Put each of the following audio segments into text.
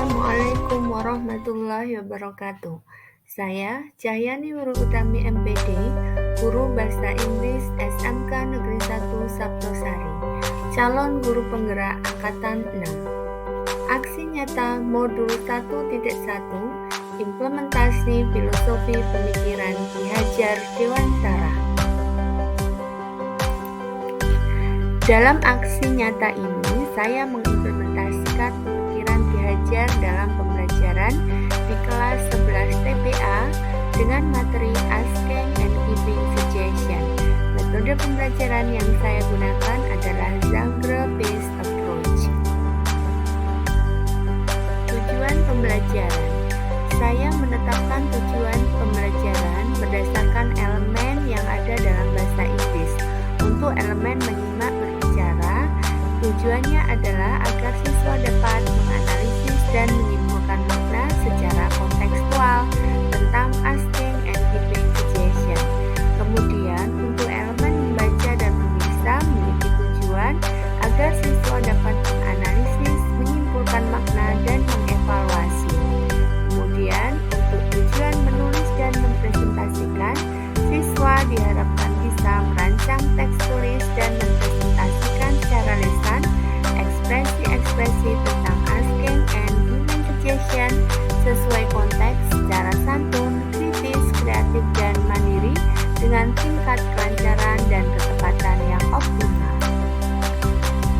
Assalamualaikum warahmatullahi wabarakatuh. Saya Cahyani Wuru Utami MPD, Guru Bahasa Inggris SMK Negeri 1 Sabtosari, calon guru penggerak Angkatan 6. Aksi nyata Modul 1.1, Implementasi Filosofi Pemikiran Ki Hajar Dewantara. Dalam aksi nyata ini, saya mengimplementasikan pemikiran Ki Hajar dalam pembelajaran di kelas 11 TPA dengan materi Asking and Giving Suggestion. Metode pembelajaran yang saya gunakan adalah Zangger-based approach. Tujuan pembelajaran. Saya menetapkan tujuan pembelajaran berdasarkan elemen yang ada dalam bahasa Inggris. Untuk elemen menyimak berbicara, tujuannya adalah agar siswa dapat menganalisis dan menyimpulkan makna secara kontekstual tentang asking and giving suggestion. Kemudian, untuk elemen membaca dan memirsa memiliki tujuan agar siswa dapat menganalisis, menyimpulkan makna, dan mengevaluasi. Kemudian, untuk tujuan menulis dan mempresentasikan, siswa diharapkan bisa merancang teks tulis dan mempresentasikan secara lisan ekspresi-ekspresi tentang asking and giving suggestion sesuai konteks secara santun, kritis, kreatif, dan mandiri dengan tingkat kelancaran dan ketepatan yang optimal.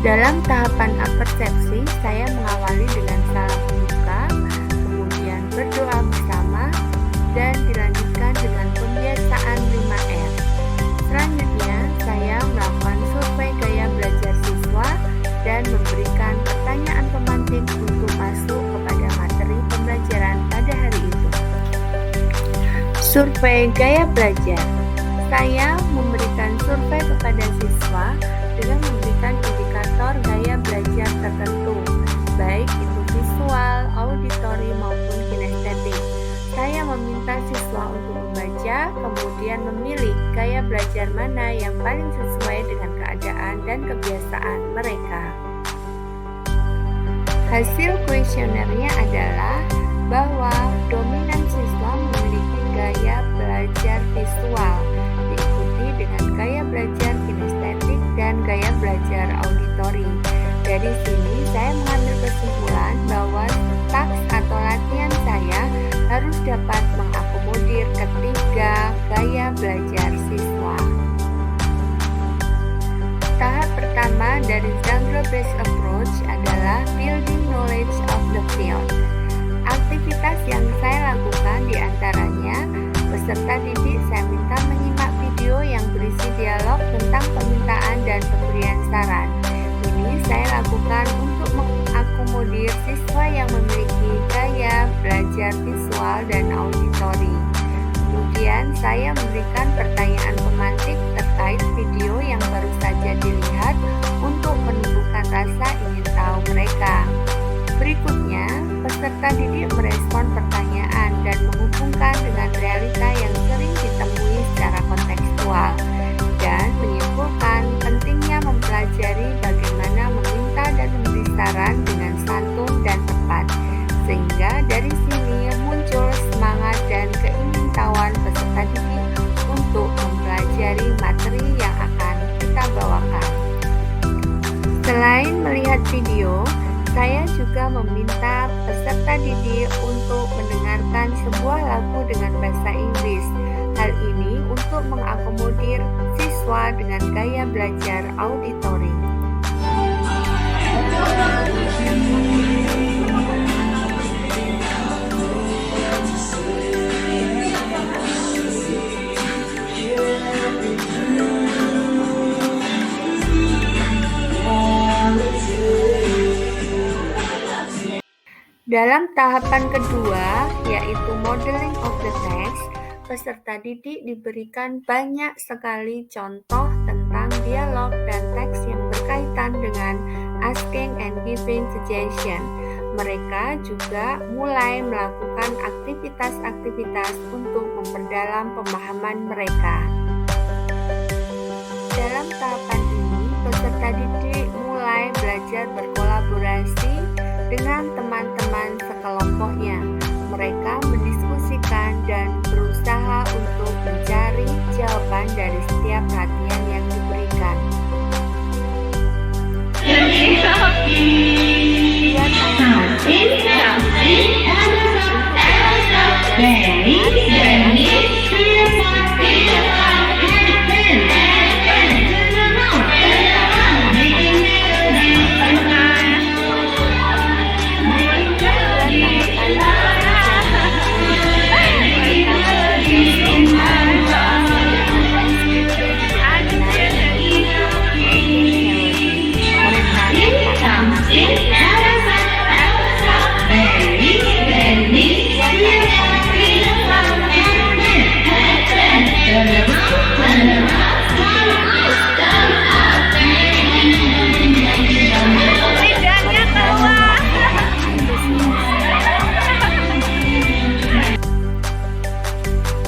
Dalam tahapan apersepsi, saya mengawali dengan salam pembuka, kemudian berdoa bersama, dan dilanjutkan dengan pembiasaan 5R. Selanjutnya, saya melakukan survei gaya belajar siswa dan memberikan pertanyaan pemantik untuk masuk kepada materi pembelajaran pada hari itu. Survei gaya belajar. Saya memberikan survei kepada siswa dengan memberikan indikator gaya belajar tertentu, baik itu visual, auditori, maupun kinestetik. Saya meminta siswa untuk membaca, kemudian memilih gaya belajar mana yang paling sesuai dengan keadaan dan kebiasaan mereka. Hasil kuesionernya adalah bahwa dominan siswa memiliki gaya belajar visual, diikuti dengan gaya belajar kinestetik dan gaya belajar auditori. Dari sini saya mengambil kesimpulan bahwa taks atau latihan saya harus dapat mengakomodir ketiga gaya belajar siswa. Tahap pertama dari Zangger-based approach adalah building knowledge of the field. Aktivitas yang saya lakukan diantaranya peserta didik saya minta menyimak video yang berisi dialog tentang permintaan dan pemberian saran. Ini saya lakukan untuk mengakomodir siswa yang memiliki gaya belajar visual dan auditori. Kemudian saya memberikan pertanyaan pemantik terkait video yang baru saja dilihat untuk menumbuhkan rasa ingin tahu mereka. Berikutnya, peserta didik merespon pertanyaan dan menghubungkan dengan realita yang sering ditemui secara kontekstual dan menyimpulkan pentingnya mempelajari bagaimana meminta dan memberi saran dengan santun dan tepat, sehingga dari sini muncul semangat dan keingintahuan peserta didik untuk mempelajari materi yang akan kita bawakan. Selain melihat video, saya juga meminta peserta didik untuk mendengarkan sebuah lagu dengan bahasa Inggris. Hal ini untuk mengakomodir siswa dengan gaya belajar auditori. Dalam tahapan kedua, yaitu modeling of the text, peserta didik diberikan banyak sekali contoh tentang dialog dan teks yang berkaitan dengan asking and giving suggestion. Mereka juga mulai melakukan aktivitas-aktivitas untuk memperdalam pemahaman mereka. Dalam tahapan ini, peserta didik mulai belajar berkolaborasi dengan teman-teman sekelas kelompoknya. Mereka mendiskusikan dan berusaha untuk mencari jawaban dari setiap perhatian yang diberikan.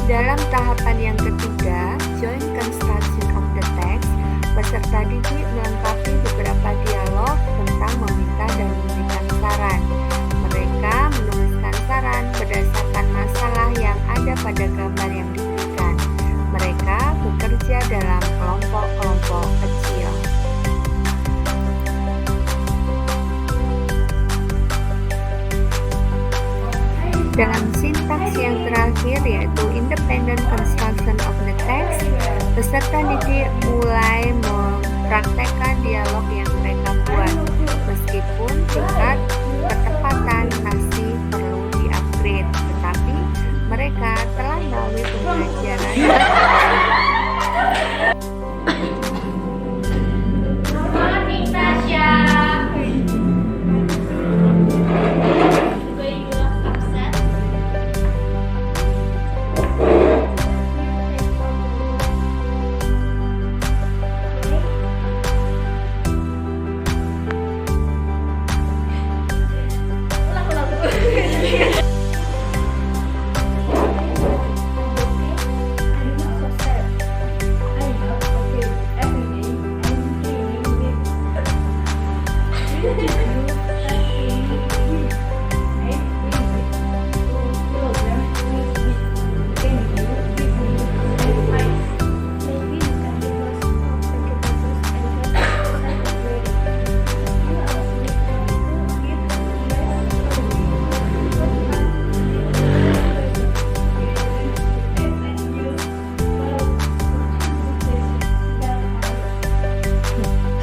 Dalam tahapan yang ketiga, joint construction of the text, peserta didik melengkapi beberapa dialog tentang meminta dan memberikan saran. Mereka menuliskan saran berdasarkan masalah yang ada pada gambar yang diberikan. Mereka bekerja dalam kelompok-kelompok kecil. Dalam sintaks yang terakhir, yaitu independent construction of the text, peserta didik mulai mempraktekkan dialog yang mereka buat, meskipun tingkat ketepatan masih perlu di-upgrade, tetapi mereka telah melalui pembelajaran.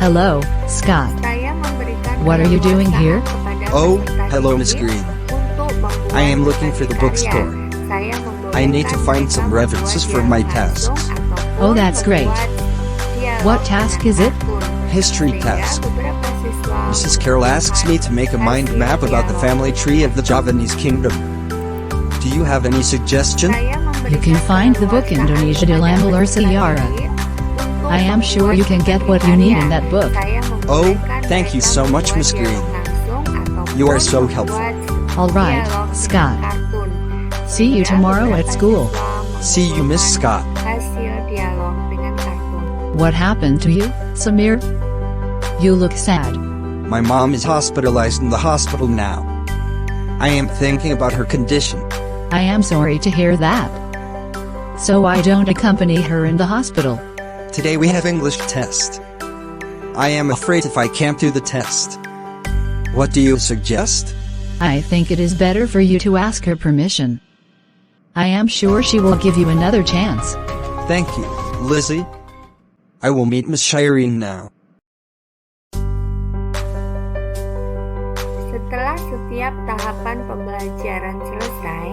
Hello, Scott. Saya memberikan What are you doing here? kepada Oh, peserta hello, didik Miss Green. untuk membuat I am looking for the bookstore. Saya I need to find some membolehkan references mereka for my membuat tasks. dialog ataupun Oh, that's great. membuat dialog What task is it? dengan kartun. History Sehingga task. beberapa siswa Mrs. Carroll asks me to make a mind map about the family tree of the Javanese kingdom. Do you have any suggestion? Saya You can find the book Indonesia de Lambeler Sejarah. I am sure you can get what you need in that book. Oh, thank you so much, Miss Green. You are so helpful. All right, Scott. See you tomorrow at school. See you, Miss Scott. Hasil dialog dengan kartun. What happened to you, Samir? You look sad. My mom is hospitalized in the hospital now. I am thinking about her condition. I am sorry to hear that. So I don't accompany her in the hospital. Today we have English test. I am afraid if I can't do the test. What do you suggest? I think it is better for you to ask her permission. I am sure she will give you another chance. Thank you, Lizzie. I will meet Miss Shireen now. Setelah setiap tahapan pembelajaran selesai,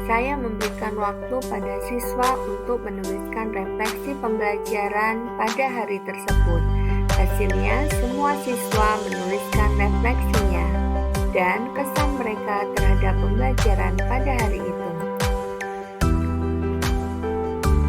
saya memberikan waktu pada siswa untuk menuliskan refleksi pembelajaran pada hari tersebut. Hasilnya, semua siswa menuliskan refleksinya dan kesan mereka terhadap pembelajaran pada hari itu.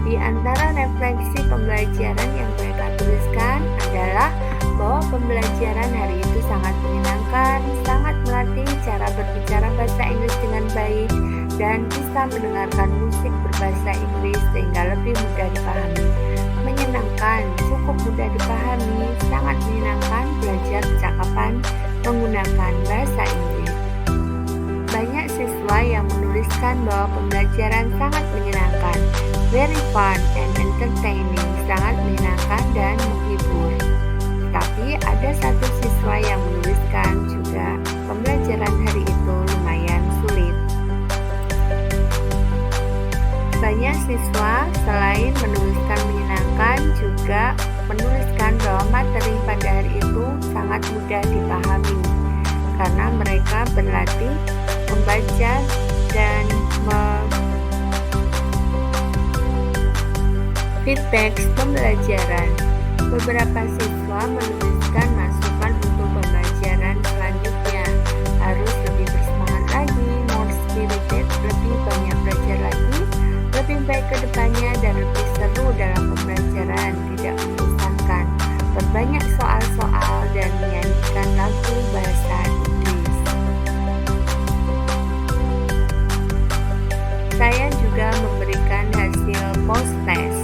Di antara refleksi pembelajaran yang mereka tuliskan adalah bahwa pembelajaran hari itu sangat menyenangkan, sangat melatih cara berbicara bahasa Inggris dengan baik, dan bisa mendengarkan musik berbahasa Inggris sehingga lebih mudah dipahami. Menyenangkan, cukup mudah dipahami, sangat menyenangkan belajar percakapan menggunakan bahasa Inggris. Banyak siswa yang menuliskan bahwa pembelajaran sangat menyenangkan, very fun and entertaining, sangat menyenangkan dan menghibur. Tapi ada satu siswa yang menuliskan juga pembelajaran hari itu lumayan sulit. Banyak siswa selain menuliskan menyenangkan juga menuliskan bahwa materi pada hari itu sangat mudah dipahami karena mereka berlatih membaca dan feedback pembelajaran. Beberapa siswa menuliskan masukan untuk pembelajaran selanjutnya, harus lebih bersemangat lagi, more spirited, lebih banyak belajar lagi, lebih baik ke depannya dan lebih seru dalam pembelajaran, tidak membosankan, berbanyak soal-soal dan menyanyikan lagu bahasa Inggris. Saya juga memberikan hasil post test.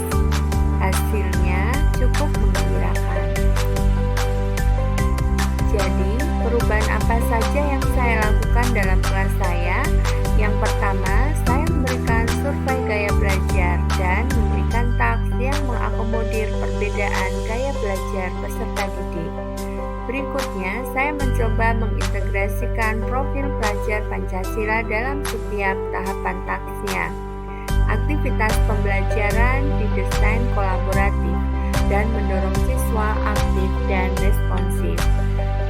Hasilnya cukup menggembirakan. Jadi, perubahan apa saja yang saya lakukan dalam kelas saya? Yang pertama, saya memberikan survei gaya belajar dan memberikan taks yang mengakomodir perbedaan gaya belajar peserta didik. Berikutnya, saya mencoba mengintegrasikan profil pelajar Pancasila dalam setiap tahapan taksnya. Aktivitas pembelajaran didesain kolaboratif dan mendorong siswa aktif dan responsif.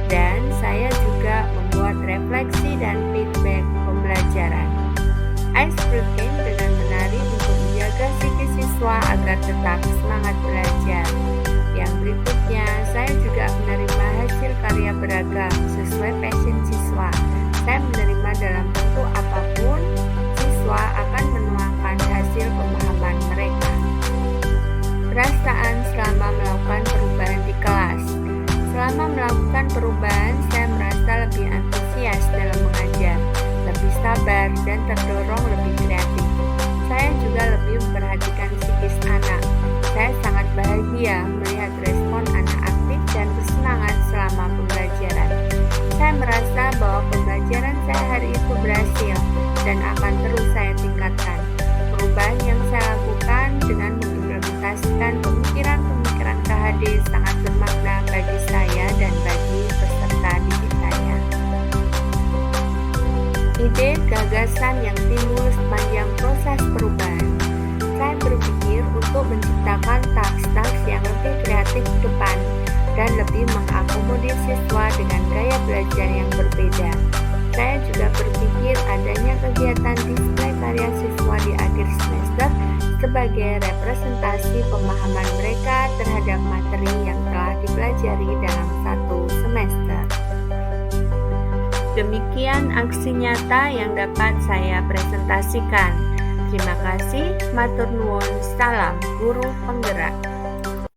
Dan saya juga membuat refleksi dan feedback pembelajaran. Ice breaking dengan menari untuk menjaga psikis siswa agar tetap semangat belajar. Yang berikutnya, saya juga menerima hasil karya beragam sesuai passion siswa. Saya menerima dalam bentuk apapun, siswa akan menuangkan hasil pemahaman mereka. Perasaan selama melakukan perubahan di kelas. Selama melakukan perubahan, saya merasa lebih antusias dalam mengajar, lebih sabar dan terdorong lebih kreatif. Saya juga lebih memperhatikan psikis anak. Saya sangat bahagia melihat respon anak aktif dan bersemangat selama pembelajaran. Saya merasa bahwa pembelajaran saya hari itu berhasil dan akan terus saya tingkatkan. Perubahan yang saya lakukan dengan mengimplementasikan pemikiran-pemikiran KHD sangat bermakna bagi saya dan bagi peserta didik saya. Ide gagasan yang timbul sepanjang proses perubahan. Saya berpikir untuk menciptakan taks-taks yang lebih kreatif ke depan dan lebih mengakomodir siswa dengan gaya belajar yang berbeda. Saya juga berpikir adanya kegiatan display karya siswa di akhir semester sebagai representasi pemahaman mereka terhadap materi yang telah dipelajari dalam satu semester. Demikian aksi nyata yang dapat saya presentasikan. Terima kasih, matur nuwun, salam guru penggerak.